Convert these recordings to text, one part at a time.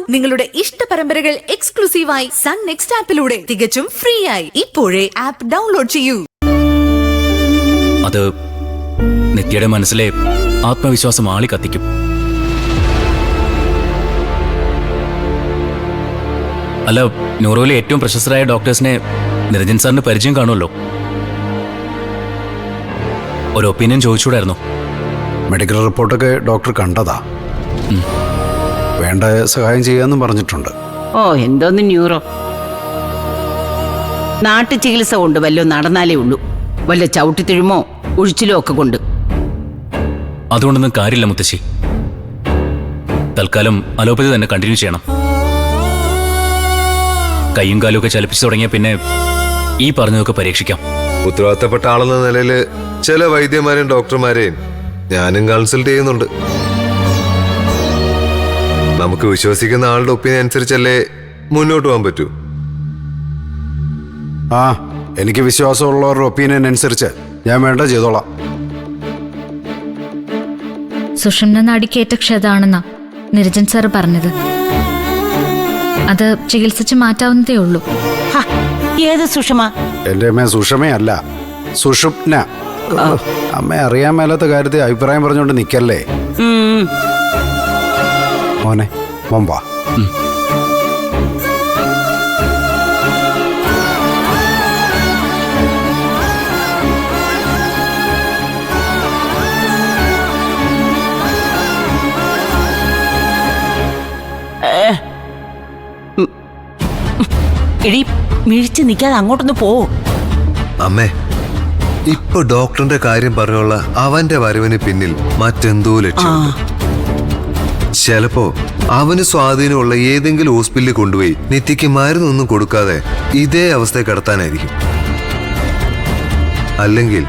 നിങ്ങളുടെ ഇഷ്ട പരമ്പരകൾ എക്സ്ക്ലൂസീവായി സൺ നെക്സ്റ്റ് ആപ്പിലൂടെ തികച്ചും ഫ്രീ ആയി. ഇപ്പോഴേ ആപ്പ് ഡൗൺലോഡ് ചെയ്യൂ. അത് നിത്യയുടെ മനസ്സിലെ ആത്മവിശ്വാസം ആളി കത്തിക്കും. അല്ല, ന്യൂറോയിലെ ഏറ്റവും പ്രശസ്തരായ ഡോക്ടേഴ്സിനെ നിരഞ്ജൻ സാറിന് പരിചയം കാണുമല്ലോ. ഒരു ഒപ്പീനിയൻ ചോദിച്ചൂടായിരുന്നു? മെഡിക്കൽ റിപ്പോർട്ടൊക്കെ ഡോക്ടർ കണ്ടതാ. വേണ്ട സഹായം ചെയ്യാന്നും പറഞ്ഞിട്ടുണ്ട്. ഓ, എന്തോന്ന് ന്യൂറോ, നാട്ടു ചികിത്സ കൊണ്ട് വല്ലോ നടന്നാലേ ഉള്ളൂ. വല്ല ചവിട്ടിത്തിഴുമോ ഒഴിച്ചിലോ ഒക്കെ കൊണ്ട്. അതുകൊണ്ടൊന്നും കാര്യമില്ല മുത്തശ്ശി. തൽക്കാലം അലോപ്പതി തന്നെ കണ്ടിന്യൂ ചെയ്യണം. കൈയും കാലും ഒക്കെ ചലിപ്പിച്ചു തുടങ്ങിയ പിന്നെ ഈ പറഞ്ഞതൊക്കെ പരീക്ഷിക്കാം. ഉത്തരവാദിത്തപ്പെട്ട ആളെന്ന നിലയിൽ ചില വൈദ്യന്മാരെയും ഡോക്ടർമാരെയും ഞാനും കൺസൾട്ട് ചെയ്യുന്നുണ്ട്. നമുക്ക് വിശ്വസിക്കുന്ന ആളുടെ ഒപ്പീനിയൻ അനുസരിച്ചല്ലേ മുന്നോട്ട് പോകാൻ പറ്റൂ. ആ, എനിക്ക് വിശ്വാസമുള്ളവരുടെ ഒപ്പീനിയൻ അനുസരിച്ച് ഞാൻ വേണ്ട ചെയ്തോളാം. സുഷുമ്ന നാടിക്കേറ്റ ക്ഷതാണെന്നാ നിരഞ്ജൻ സാർ പറഞ്ഞത്. അത് ചികിത്സിച്ച് മാറ്റാവുന്നതേ ഉള്ളൂ. ഏത് സുഷമ? എന്റെ അമ്മ സുഷമയല്ല, സുഷുപ്ന. അമ്മ അറിയാൻ മേലാത്ത കാര്യത്തെ അഭിപ്രായം പറഞ്ഞുകൊണ്ട് നിക്കല്ലേ. മോനെ, മോമ്പാ. എടി, മിഴിച്ച് നിൽക്കാതെ അങ്ങോട്ടൊന്ന് പോ. അമ്മേ, ഇപ്പൊ ഡോക്ടറിന്റെ കാര്യം പറഞ്ഞുള്ള അവന്റെ വരവിന് പിന്നിൽ മറ്റെന്തോ ലക്ഷ്യമുണ്ട്. ചിലപ്പോ അവന് സ്വാധീനമുള്ള ഏതെങ്കിലും ഹോസ്പിറ്റലിൽ കൊണ്ടുപോയി നിത്യയ്ക്ക് മരുന്നൊന്നും കൊടുക്കാതെ ഇതേ അവസ്ഥയെ കിടത്താനായിരിക്കും. അല്ലെങ്കിൽ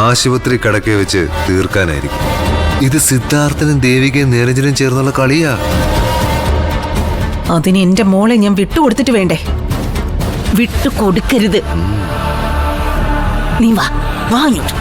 ആശുപത്രി കിടക്കെ വെച്ച് തീർക്കാനായിരിക്കും. ഇത് സിദ്ധാർത്ഥനും ദേവികയും നിരഞ്ജനും ചേർന്നുള്ള കളിയാ. അതിന് എന്റെ മോളെ ഞാൻ വിട്ടുകൊടുത്തിട്ട് വേണ്ടേ? വിട്ടുകൊടുക്കരുത്. നീ വാ, വാ ഇങ്ങോട്ട്.